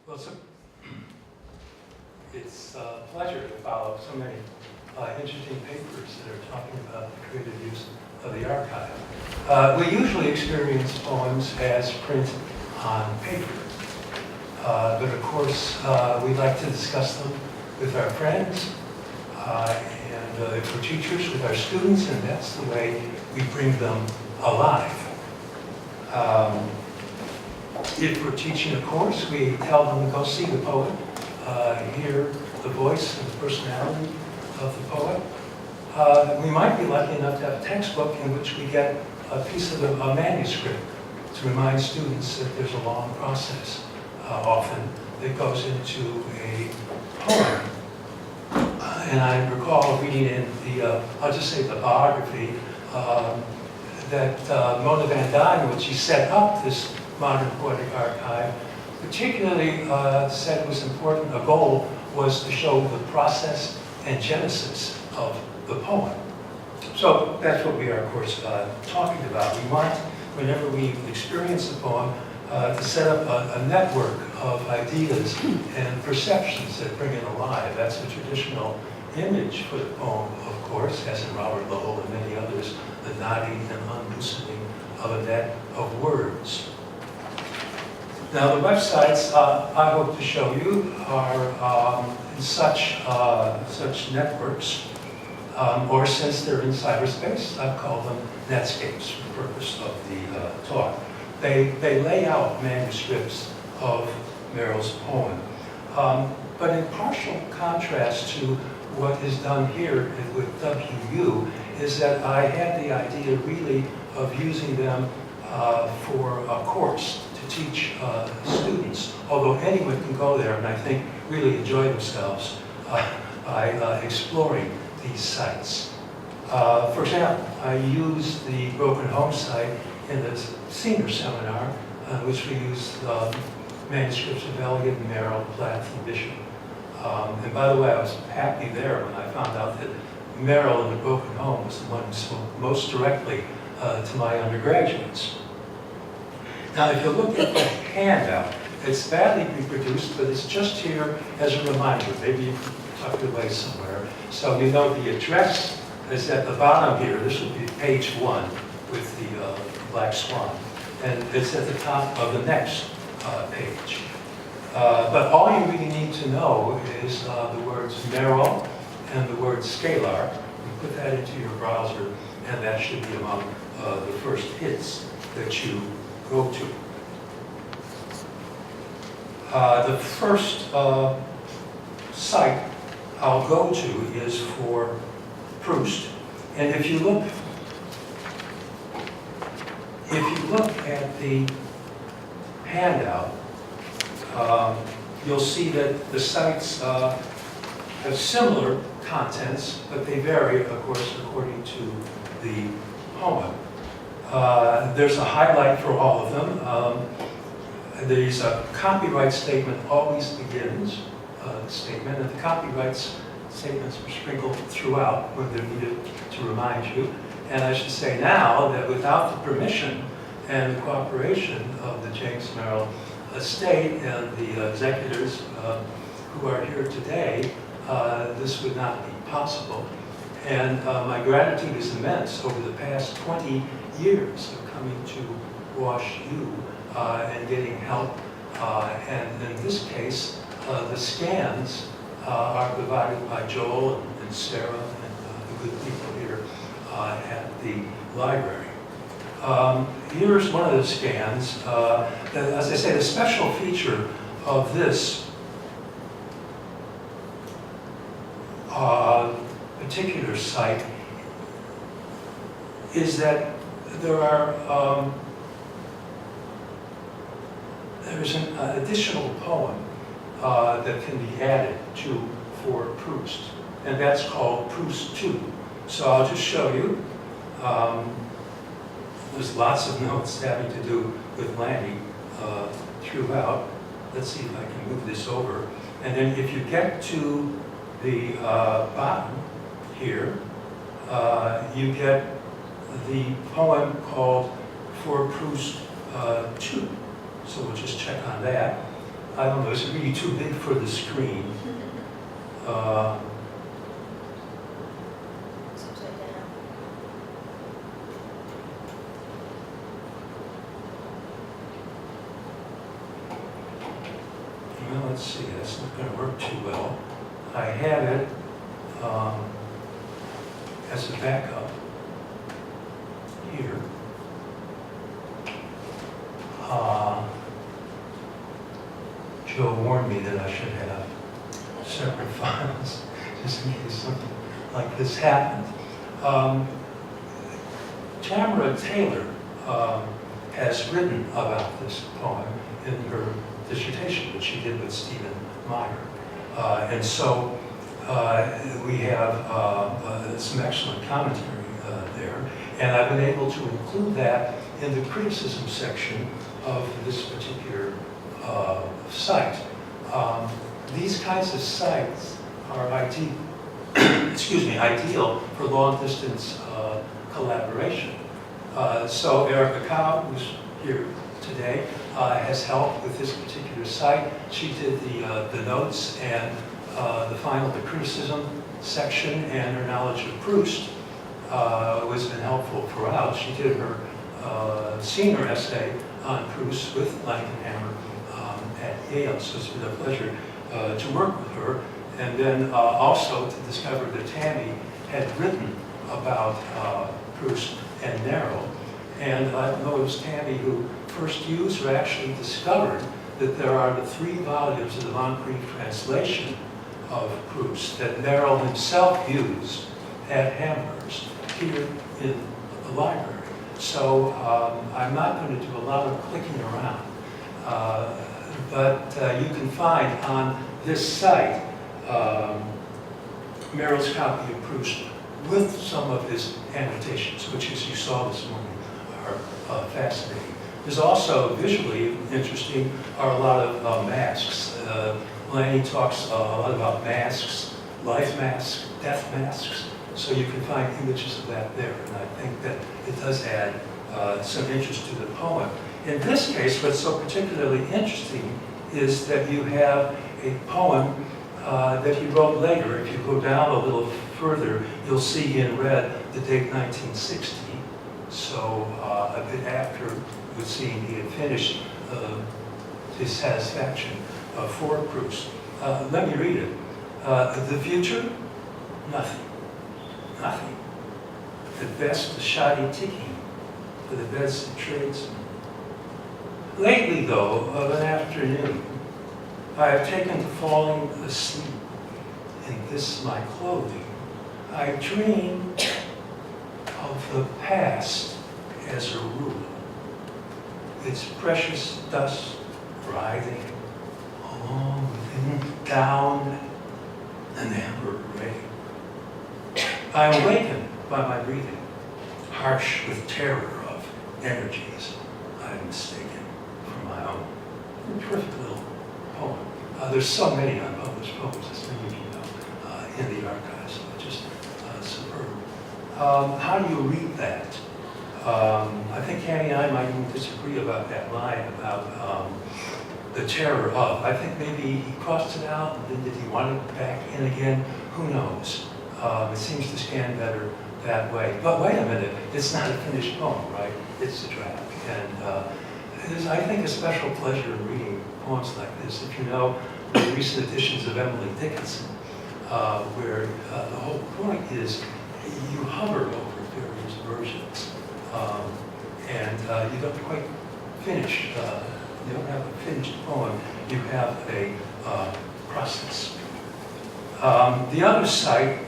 Well, it's a pleasure to follow so many interesting papers that are talking about the creative use of the archive. We usually experience poems as printed on paper, but of course we like to discuss them with our friends and if we're teachers, with our students, and that's the way we bring them alive. If we're teaching a course, we tell them to go see the poet, hear the voice and the personality of the poet. We might be lucky enough to have a textbook in which we get a piece of a manuscript to remind students that there's a long process often that goes into a poem. And I recall reading in the, I'll just say the biography, that Mona Van Dyne, when she set up this modern poetic archive, particularly said was important, a goal was to show the process and genesis of the poem. So that's what we are, of course, talking about. We want, whenever we experience a poem, to set up a network of ideas and perceptions that bring it alive. That's a traditional image for the poem, of course, as in Robert Lowell and many others, the knotting and unloosening of a net of words. Now, the websites I hope to show you are such networks, or since they're in cyberspace, I've called them Netscapes for the purpose of the talk. They lay out manuscripts of Merrill's poem. But in partial contrast to what is done here with WU is that I had the idea really of using them for a course to teach students, although anyone can go there and I think really enjoy themselves by exploring these sites. For example, I used the Broken Home site in the senior seminar, which we used manuscripts of Elliott, Merrill, Platt, and Bishop. And by the way, I was happy there when I found out that Merrill in the Broken Home was the one who spoke most directly to my undergraduates. Now, if you look at the handout, it's badly reproduced, but it's just here as a reminder. Maybe you can tuck it away somewhere. So you know the address is at the bottom here. This would be page 1 with the black swan. And it's at the top of the next page. But all you really need to know is the words Merrill and the word scalar. You put that into your browser, and that should be among the first hits that you go to. The first site I'll go to is for Proust. And if you look at the handout, you'll see that the sites have similar contents, but they vary, of course, according to the poem. There's a highlight for all of them. There's a copyright statement always begins the statement, and the copyright statements are sprinkled throughout when they're needed to remind you. And I should say now that without the permission and the cooperation of the James Merrill estate and the executors who are here today, this would not be possible. And my gratitude is immense over the past 20 years of coming to WashU and getting help. And in this case, the scans are provided by Joel and Sarah and the good people here at the library. Here's one of the scans. As I say, the special feature of this particular site is that there's an additional poem that can be added for Proust, and that's called Proust 2. So I'll just show you. There's lots of notes having to do with Lanny throughout. Let's see if I can move this over. And then if you get to the bottom here, you get the poem called For Proust 2. So we'll just check on that. I don't know, is it really too big for the screen? It's upside down. Well, let's see, that's not going to work too well. I had it as a backup here. Joe warned me that I should have separate files, just in case something like this happened. Tamara Taylor has written about this poem in her dissertation that she did with Stephen Meyer. And so we have some excellent commentary there. And I've been able to include that in the criticism section of this particular site. These kinds of sites are ideal, ideal for long-distance collaboration. So Erica Cow, who's here today, has helped with this particular site. She did the notes and the criticism section, and her knowledge of Proust has been helpful throughout. She did her senior essay on Proust with Langton Hammer at Yale, so it's been a pleasure to work with her. And then also to discover that Tammy had written about Proust and Narrow. And I don't know, it was Tammy who first used or actually discovered that there are the 3 volumes of the Von Krief translation of Proust that Merrill himself used at Amherst here in the library. So I'm not going to do a lot of clicking around, but you can find on this site Merrill's copy of Proust with some of his annotations, which, as you saw this morning, are fascinating. There's also, visually interesting, are a lot of masks. Lanny talks a lot about masks, life masks, death masks, so you can find images of that there, and I think that it does add some interest to the poem. In this case, what's so particularly interesting is that you have a poem that he wrote later. If you go down a little further, you'll see in red the date 1960. So a bit after it would seem he had finished his satisfaction for Proust. Let me read it. The future? Nothing. Nothing. At best, a shoddy ticking for the beds of tradesmen. Lately, though, of an afternoon, I have taken to falling asleep in this my clothing. I dream of the past as a rule, its precious dust writhing along within down an amber ray. I awaken by my breathing, harsh with terror of energies I've mistaken for my own. A terrific little poem. There's so many unpublished poems, as many of you know, in the archives, just superb. How do you read that? I think Candy and I might even disagree about that line about the terror of. I think maybe he crossed it out, and then did he want it back in again? Who knows? It seems to scan better that way. But wait a minute, it's not a finished poem, right? It's a draft. And there's, I think, a special pleasure in reading poems like this. If you know the recent editions of Emily Dickinson, where the whole point is you hover over various versions, and you don't quite finish. You don't have a finished poem. You have a process. The other site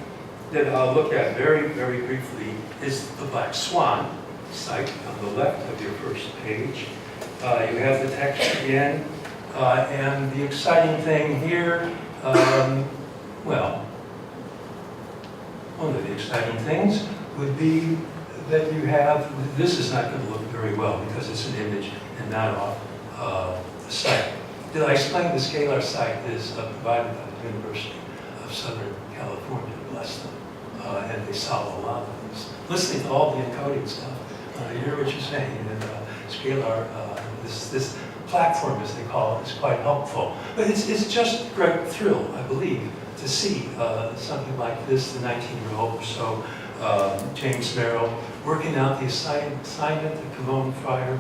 that I'll look at very, very briefly is the Black Swan site on the left of your first page. You have the text again, and the exciting thing here, well, one of the exciting things would be that you have, this is not going to look very well because it's an image and not off the site. Did I explain the scalar site is provided by the University of Southern California, bless them, and they solve a lot of things. Listening to all the encoding stuff, you hear what you're saying, and scalar, this platform, as they call it, is quite helpful. But it's just a great thrill, I believe, to see something like this, the 19-year-old or so, James Merrill, working out the assignment that Kimon Fryer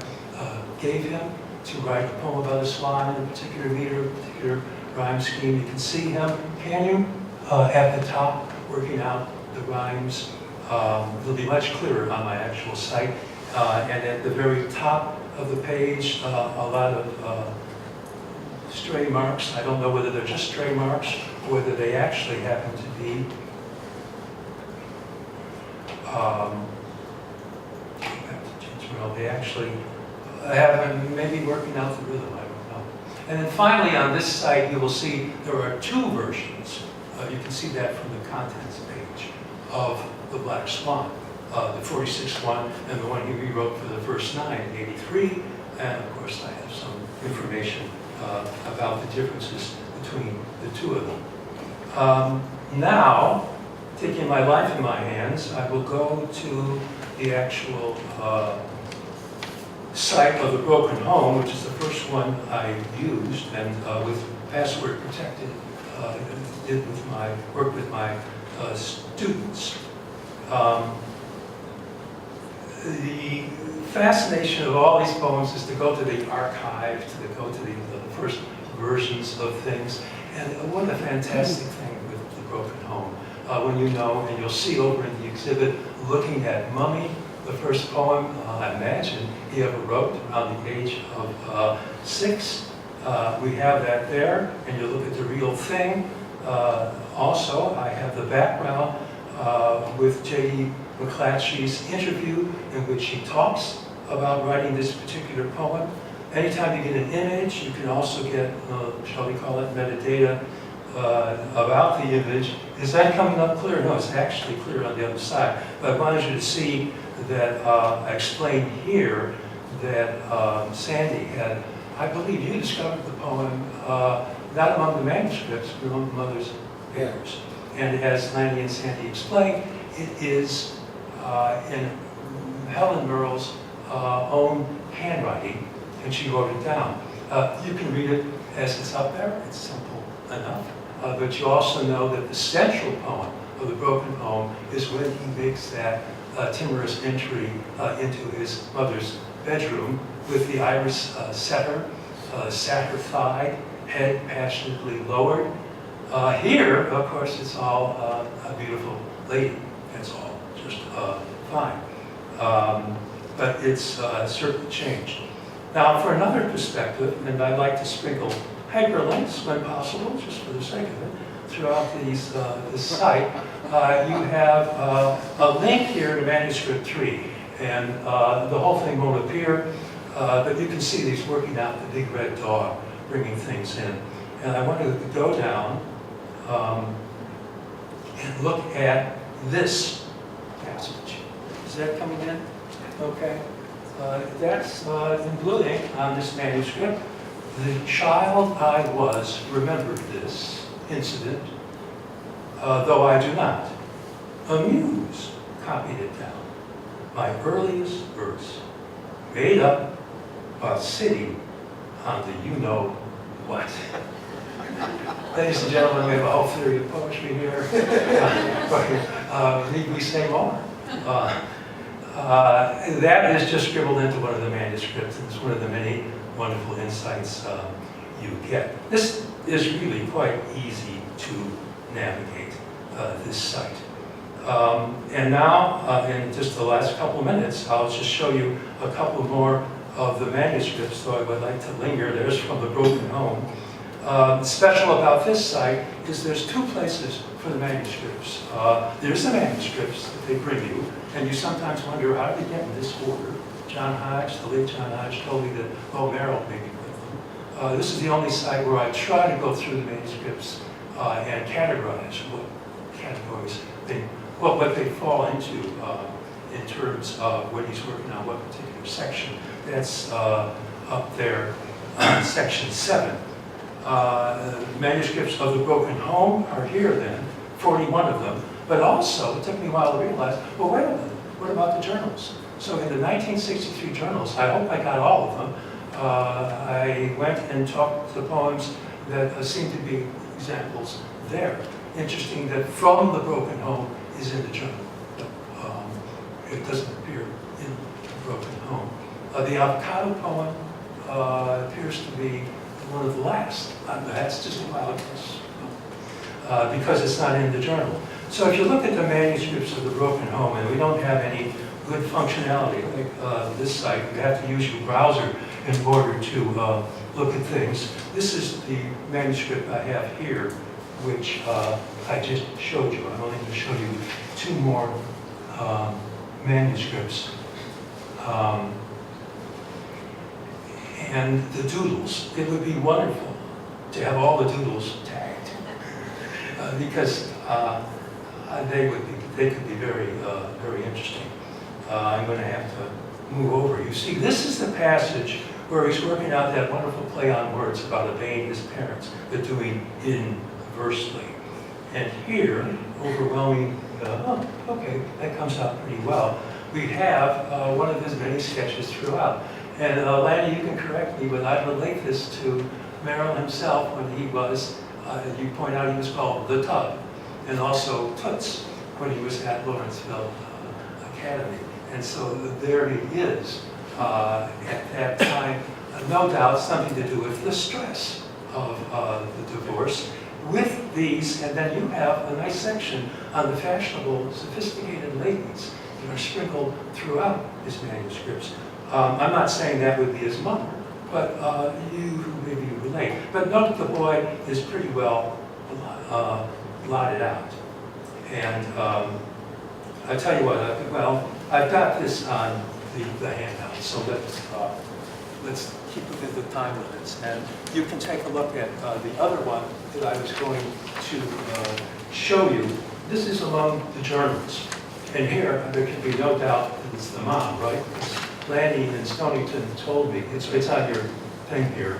gave him to write a poem about a swan in a particular meter, a particular rhyme scheme. You can see him, can you, at the top, working out the rhymes. It'll be much clearer on my actual site. And at the very top of the page, a lot of stray marks. I don't know whether they're just stray marks or whether they actually happen to be they actually have maybe working out the rhythm, I don't know. And then finally on this site you will see there are two versions. You can see that from the contents page of the Black Swan. The 46 one and the one he rewrote for the first 9 in '83. And of course I have some information about the differences between the two of them. Now, taking my life in my hands, I will go to the actual site of the Broken Home, which is the first one I used, and with password protected, worked with my students. The fascination of all these poems is to go to the archive, to go to the first versions of things, and what a fantastic thing with the Broken Home. When you know, and you'll see over in the exhibit, looking at Mummy, the first poem I imagine he ever wrote around the age of 6. We have that there, and you look at the real thing. Also, I have the background with J.D. McClatchy's interview in which he talks about writing this particular poem. Anytime you get an image, you can also get, shall we call it, metadata about the image. Is that coming up clear? No, it's actually clear on the other side. But I wanted you to see that I explained here that Sandy had, I believe you discovered the poem not among the manuscripts, but among the mother's papers. And as Lanny and Sandy explained, it is in Helen Merle's own handwriting, and she wrote it down. You can read it as it's up there, it's simple enough. But you also know that the central poem of the Broken Home is when he makes that timorous entry into his mother's bedroom with the iris setter, satyr-thighed, head passionately lowered. Here, of course, it's all a beautiful lady. It's all just fine. But it's certainly changed. Now, for another perspective, and I'd like to sprinkle hyperlinks when possible, just for the sake of it, throughout this site, you have a link here to manuscript 3. And the whole thing won't appear, but you can see these working out the big red dog, bringing things in. And I want to go down and look at this passage. Is that coming in? Okay. That's in blue ink on this manuscript. The child I was remembered this incident, though I do not. Amuse copied it down. My earliest verse, made up while sitting on the you-know-what. Ladies and gentlemen, we have a whole theory of poetry here. Need we say more? That is just scribbled into one of the manuscripts, and it's one of the many wonderful insights you get. This is really quite easy to navigate, this site. And now, in just the last couple of minutes, I'll just show you a couple more of the manuscripts, so I would like to linger. There's from the Broken Home. Special about this site is there's two places for the manuscripts. There's the manuscripts that they bring you, and you sometimes wonder how did they get in this order. John Hodge, the late John Hodge, told me that Bo Merrill may be with them. This is the only site where I try to go through the manuscripts and categorize what categories what they fall into in terms of what he's working on, what particular section. That's up there, section 7. Manuscripts of the Broken Home are here then, 41 of them. But also, it took me a while to realize, well, wait a minute, what about the journals? So in the 1963 journals, I hope I got all of them, I went and talked to poems that seem to be examples there. Interesting that From the Broken Home is in the journal. It doesn't appear in the Broken Home. The avocado poem appears to be one of the last. That's just a wild guess, because it's not in the journal. So if you look at the manuscripts of the Broken Home, and we don't have any good functionality like this site, you have to use your browser in order to look at things. This is the manuscript I have here, which I just showed you. I'm only going to show you two more manuscripts. And the doodles. It would be wonderful to have all the doodles tagged, because they could be very very interesting. I'm going to have to move over. You see, this is the passage where he's working out that wonderful play on words about obeying his parents, but doing inversely. And here, overwhelming, okay, that comes out pretty well. We have one of his many sketches throughout. And Lanny, you can correct me, but I relate this to Merrill himself when he was, you point out he was called The Tub, and also Toots when he was at Lawrenceville Academy. And so there he is at that time, no doubt something to do with the stress of the divorce. With these, and then you have a nice section on the fashionable, sophisticated ladies that are sprinkled throughout his manuscripts. I'm not saying that would be his mother, but you maybe relate. But note the boy is pretty well blotted out. And I tell you what, I've got this on the handout, so let's keep looking at the time limits. And you can take a look at the other one that I was going to show you. This is among the journals. And here, there can be no doubt that it's the mom, right? Lanny and Stonington told me, it's on your thing here,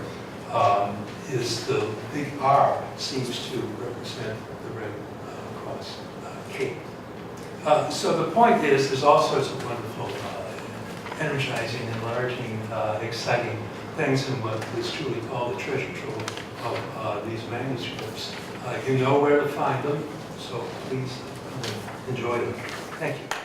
is the big R seems to represent the Red Cross cape. So the point is, there's all sorts of wonderful, energizing, enlarging, exciting things in what is truly called the treasure trove of these manuscripts. You know where to find them, so please enjoy them. Thank you.